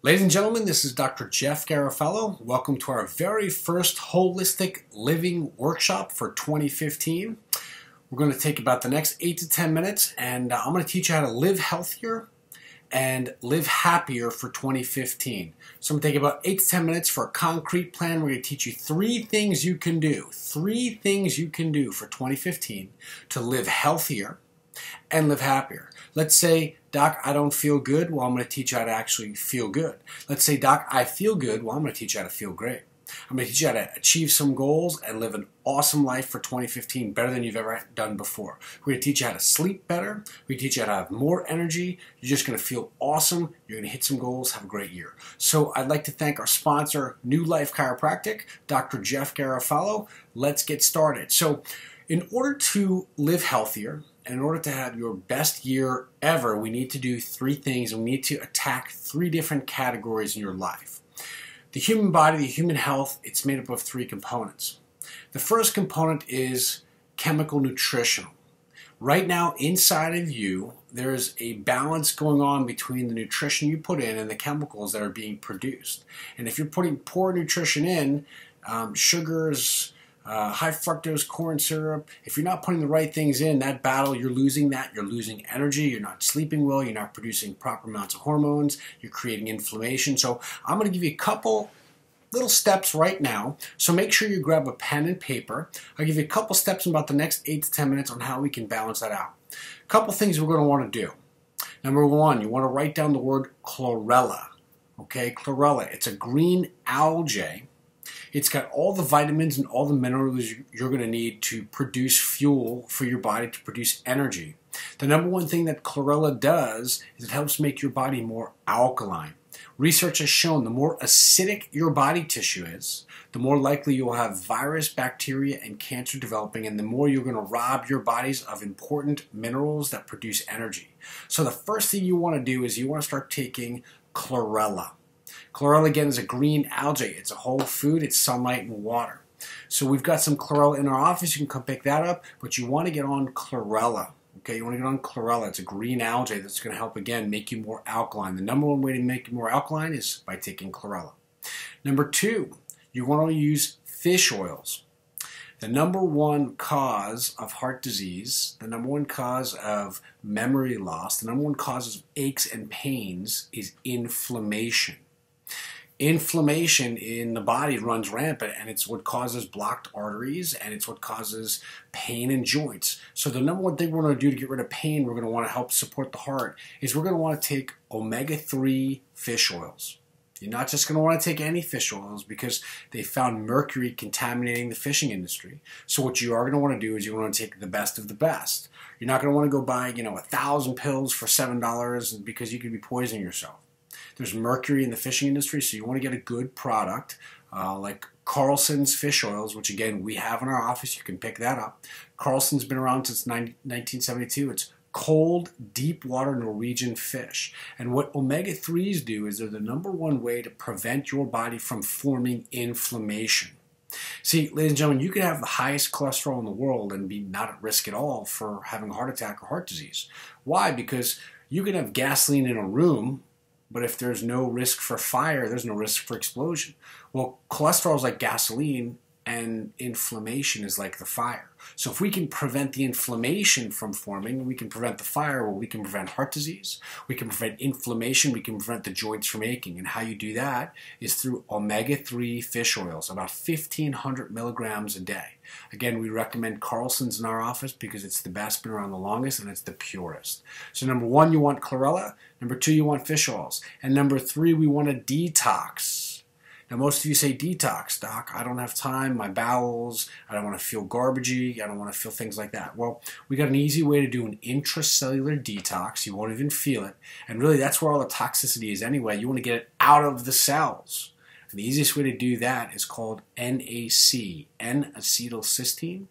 Ladies and gentlemen, this is Dr. Jeff Garofalo. Welcome to our very first holistic living workshop for 2015. We're going to take about the next 8 to 10 minutes and I'm going to teach you how to live healthier and live happier for 2015. So I'm going to take about 8 to 10 minutes for a concrete plan. We're going to teach you 3 things you can do. 3 things you can do for 2015 to live healthier and live happier. Let's say, Doc, I don't feel good. Well, I'm going to teach you how to actually feel good. Let's say, Doc, I feel good. Well, I'm going to teach you how to feel great. I'm going to teach you how to achieve some goals and live an awesome life for 2015, better than you've ever done before. We're going to teach you how to sleep better. We're going to teach you how to have more energy. You're just going to feel awesome. You're going to hit some goals, have a great year. So I'd like to thank our sponsor, New Life Chiropractic, Dr. Jeff Garofalo. Let's get started. So in order to live healthier, and in order to have your best year ever, we need to do 3 things, and we need to attack 3 different categories in your life. The human body, the human health, it's made up of 3 components. The first component is chemical nutritional. Right now, inside of you, there's a balance going on between the nutrition you put in and the chemicals that are being produced. And if you're putting poor nutrition in, sugars, high fructose corn syrup, if you're not putting the right things in, that battle, you're losing that. You're losing energy. You're not sleeping well. You're not producing proper amounts of hormones. You're creating inflammation. So I'm going to give you a couple little steps right now. So make sure you grab a pen and paper. I'll give you a couple steps in about the next 8 to 10 minutes on how we can balance that out. A couple things we're going to want to do. Number 1, you want to write down the word chlorella. Okay, chlorella. It's a green algae. It's got all the vitamins and all the minerals you're going to need to produce fuel for your body, to produce energy. The number 1 thing that chlorella does is it helps make your body more alkaline. Research has shown the more acidic your body tissue is, the more likely you'll have virus, bacteria, and cancer developing, and the more you're going to rob your bodies of important minerals that produce energy. So the first thing you want to do is you want to start taking chlorella. Chlorella, again, is a green algae. It's a whole food. It's sunlight and water. So we've got some chlorella in our office. You can come pick that up, but you want to get on chlorella. Okay, you want to get on chlorella. It's a green algae that's going to help, again, make you more alkaline. The number 1 way to make you more alkaline is by taking chlorella. Number 2, you want to use fish oils. The number 1 cause of heart disease, the number 1 cause of memory loss, the number 1 cause of aches and pains is inflammation. Inflammation in the body runs rampant, and it's what causes blocked arteries, and it's what causes pain in joints. So the number 1 thing we're going to do to get rid of pain, we're going to want to help support the heart, is we're going to want to take omega-3 fish oils. You're not just going to want to take any fish oils because they found mercury contaminating the fishing industry. So what you are going to want to do is you want to take the best of the best. You're not going to want to go buy, 1,000 pills for $7 because you could be poisoning yourself. There's mercury in the fishing industry, so you want to get a good product like Carlson's fish oils, which again we have in our office. You can pick that up. Carlson's been around since 1972. It's cold, deep water Norwegian fish. And what omega-3s do is they're the number 1 way to prevent your body from forming inflammation. See, ladies and gentlemen, you could have the highest cholesterol in the world and be not at risk at all for having a heart attack or heart disease. Why? Because you can have gasoline in a room, but if there's no risk for fire, there's no risk for explosion. Well, cholesterol is like gasoline, and inflammation is like the fire. So if we can prevent the inflammation from forming, we can prevent the fire. Well, we can prevent heart disease, we can prevent inflammation, we can prevent the joints from aching. And how you do that is through omega-3 fish oils, about 1,500 milligrams a day. Again, we recommend Carlson's in our office because it's the best, been around the longest, and it's the purest. So number 1, you want chlorella. Number 2, you want fish oils. And number 3, we want a detox. Now, most of you say, detox, Doc. I don't have time, my bowels, I don't want to feel garbagey, I don't want to feel things like that. Well, we got an easy way to do an intracellular detox. You won't even feel it. And really, that's where all the toxicity is anyway. You want to get it out of the cells. And the easiest way to do that is called NAC, N-acetylcysteine,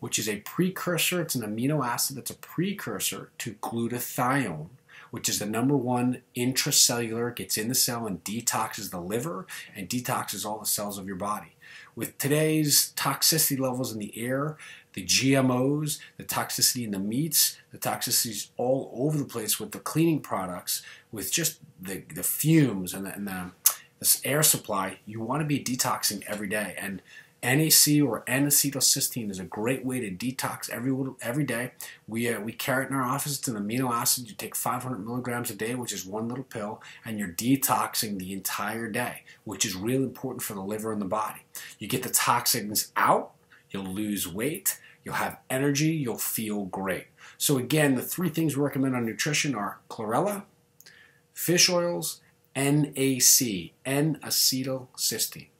which is a precursor. It's an amino acid that's a precursor to glutathione, which is the number 1 intracellular, gets in the cell and detoxes the liver and detoxes all the cells of your body. With today's toxicity levels in the air, the GMOs, the toxicity in the meats, the toxicities all over the place with the cleaning products, with just the fumes and this air supply, you want to be detoxing every day. And NAC or N-acetylcysteine is a great way to detox every day. We carry it in our office. It's an amino acid. You take 500 milligrams a day, which is one little pill, and you're detoxing the entire day, which is really important for the liver and the body. You get the toxins out, you'll lose weight, you'll have energy, you'll feel great. So again, the 3 things we recommend on nutrition are chlorella, fish oils, NAC, N-acetylcysteine.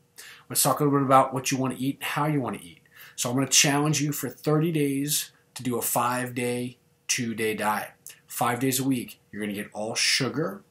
Let's talk a little bit about what you want to eat and how you want to eat. So I'm going to challenge you for 30 days to do a 5-day, 2-day diet. 5 days a week, you're going to get all sugar,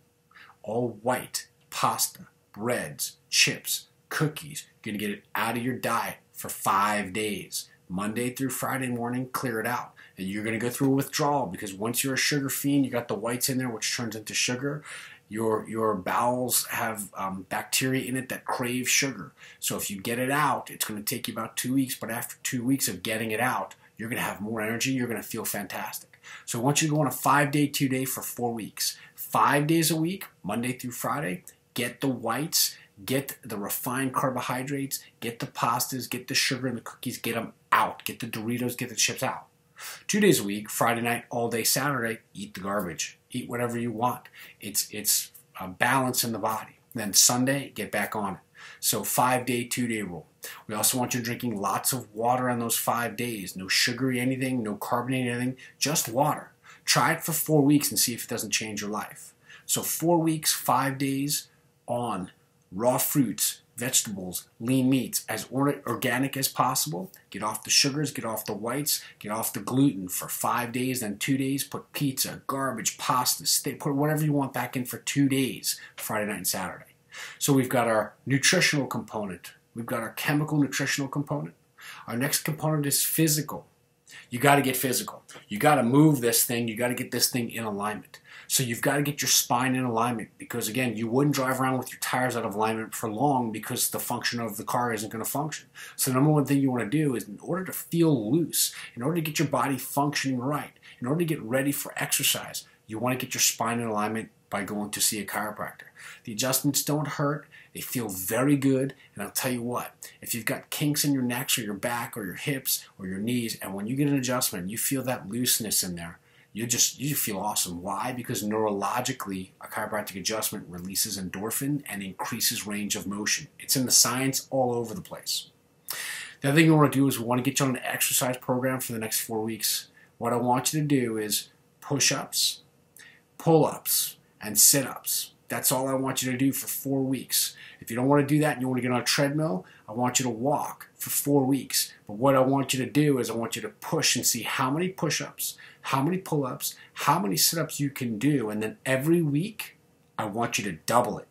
all white, pasta, breads, chips, cookies. You're going to get it out of your diet for 5 days. Monday through Friday morning, clear it out. And you're going to go through a withdrawal because once you're a sugar fiend, you got the whites in there, which turns into sugar. Your bowels have bacteria in it that crave sugar. So if you get it out, it's going to take you about 2 weeks. But after 2 weeks of getting it out, you're going to have more energy. You're going to feel fantastic. So I want you to go on a 5-day, 2-day for 4 weeks. 5 days a week, Monday through Friday. Get the whites, get the refined carbohydrates, get the pastas, get the sugar and the cookies, get them out. Get the Doritos, get the chips out. 2 days a week, Friday night, all day Saturday, eat the garbage. Eat whatever you want. It's a balance in the body. Then Sunday, get back on it. So 5-day, 2-day rule. We also want you drinking lots of water on those 5 days. No sugary anything, no carbonated anything, just water. Try it for 4 weeks and see if it doesn't change your life. So 4 weeks, 5 days on raw fruits, vegetables, lean meats, as organic as possible. Get off the sugars, get off the whites, get off the gluten for 5 days, then 2 days, put pizza, garbage, pasta, steak, put whatever you want back in for 2 days, Friday night and Saturday. So we've got our nutritional component. We've got our chemical nutritional component. Our next component is physical. You got to get physical. You got to move this thing. You got to get this thing in alignment. So you've got to get your spine in alignment because, again, you wouldn't drive around with your tires out of alignment for long because the function of the car isn't going to function. So the number one thing you want to do is, in order to feel loose, in order to get your body functioning right, in order to get ready for exercise, you want to get your spine in alignment by going to see a chiropractor. The adjustments don't hurt. They feel very good. And I'll tell you what, if you've got kinks in your necks or your back or your hips or your knees, and when you get an adjustment and you feel that looseness in there, you feel awesome. Why? Because neurologically, a chiropractic adjustment releases endorphin and increases range of motion. It's in the science all over the place. The other thing we want to do is we want to get you on an exercise program for the next 4 weeks. What I want you to do is push-ups, pull-ups, and sit-ups. That's all I want you to do for 4 weeks. If you don't want to do that and you want to get on a treadmill, I want you to walk for 4 weeks. But what I want you to do is I want you to push and see how many push-ups, how many pull-ups, how many sit-ups you can do. And then every week, I want you to double it.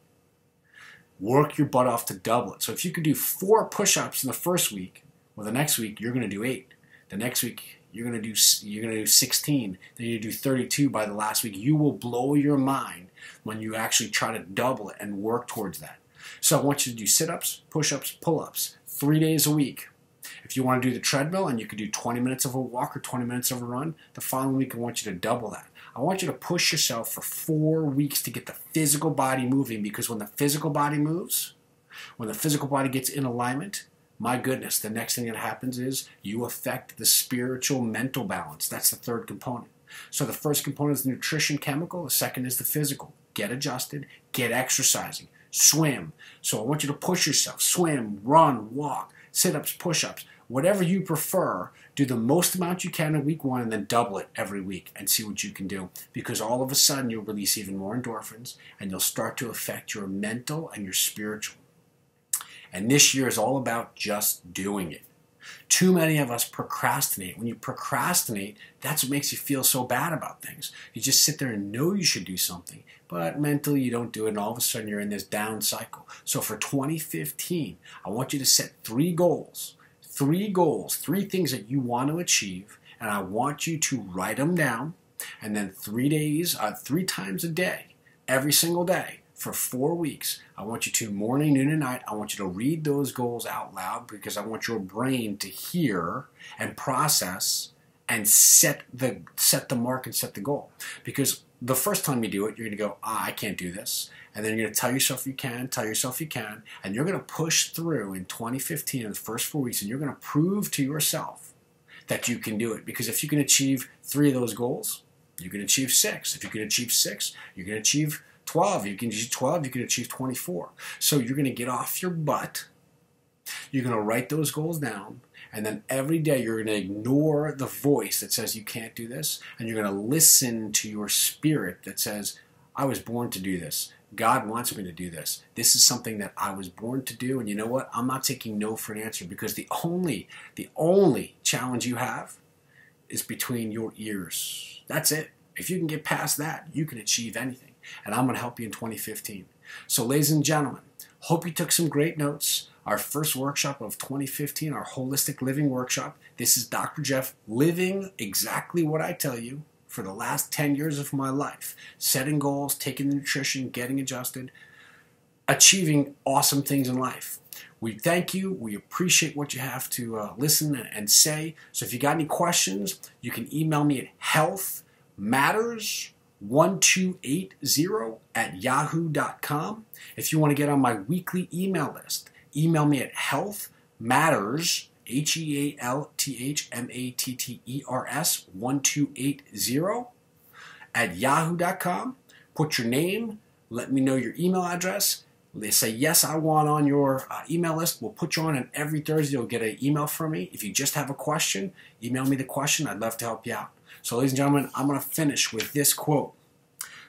Work your butt off to double it. So if you can do 4 push-ups in the first week, well, the next week, you're going to do 8. The next week, you're going to do 16. Then you do 32 by the last week. You will blow your mind when you actually try to double it and work towards that. So I want you to do sit-ups, push-ups, pull-ups 3 days a week. If you want to do the treadmill and you could do 20 minutes of a walk or 20 minutes of a run, the following week I want you to double that. I want you to push yourself for 4 weeks to get the physical body moving, because when the physical body moves, when the physical body gets in alignment, my goodness, the next thing that happens is you affect the spiritual mental balance. That's the third component. So the first component is the nutrition chemical. The second is the physical. Get adjusted, get exercising, swim. So I want you to push yourself, swim, run, walk, sit-ups, push-ups, whatever you prefer. Do the most amount you can in week 1 and then double it every week and see what you can do. Because all of a sudden you'll release even more endorphins and you'll start to affect your mental and your spiritual. And this year is all about just doing it. Too many of us procrastinate. When you procrastinate, that's what makes you feel so bad about things. You just sit there and know you should do something, but mentally you don't do it, and all of a sudden you're in this down cycle. So for 2015, I want you to set 3 goals. 3 goals, 3 things that you want to achieve, and I want you to write them down, and then 3 times a day, every single day, for 4 weeks. I want you to, morning, noon, and night, I want you to read those goals out loud, because I want your brain to hear and process and set the mark and set the goal. Because the first time you do it, you're going to go, I can't do this. And then you're going to tell yourself you can, and you're going to push through in 2015 in the first 4 weeks, and you're going to prove to yourself that you can do it. Because if you can achieve 3 of those goals, you can achieve 6. If you can achieve 6, you can achieve 12. You can achieve 12, you can achieve 24. So you're going to get off your butt. You're going to write those goals down. And then every day you're going to ignore the voice that says you can't do this. And you're going to listen to your spirit that says, I was born to do this. God wants me to do this. This is something that I was born to do. And you know what? I'm not taking no for an answer, because the only challenge you have is between your ears. That's it. If you can get past that, you can achieve anything. And I'm going to help you in 2015. So ladies and gentlemen, hope you took some great notes. Our first workshop of 2015, our Holistic Living Workshop. This is Dr. Jeff, living exactly what I tell you for the last 10 years of my life. Setting goals, taking the nutrition, getting adjusted, achieving awesome things in life. We thank you. We appreciate what you have to listen and say. So if you got any questions, you can email me at healthmatters1280@yahoo.com. If you want to get on my weekly email list, email me at healthmatters, healthmatters1280@yahoo.com. Put your name, let me know your email address. They say, yes, I want on your email list. We'll put you on, and every Thursday you'll get an email from me. If you just have a question, email me the question. I'd love to help you out. So ladies and gentlemen, I'm going to finish with this quote.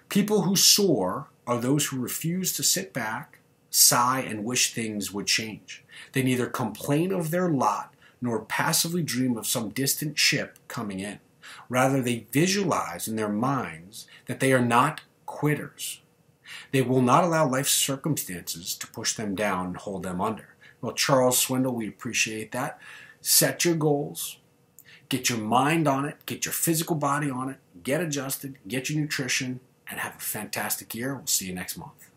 People who soar are those who refuse to sit back, sigh, and wish things would change. They neither complain of their lot nor passively dream of some distant ship coming in. Rather, they visualize in their minds that they are not quitters. They will not allow life's circumstances to push them down and hold them under. Well, Charles Swindle, we appreciate that. Set your goals. Get your mind on it. Get your physical body on it. Get adjusted. Get your nutrition. And have a fantastic year. We'll see you next month.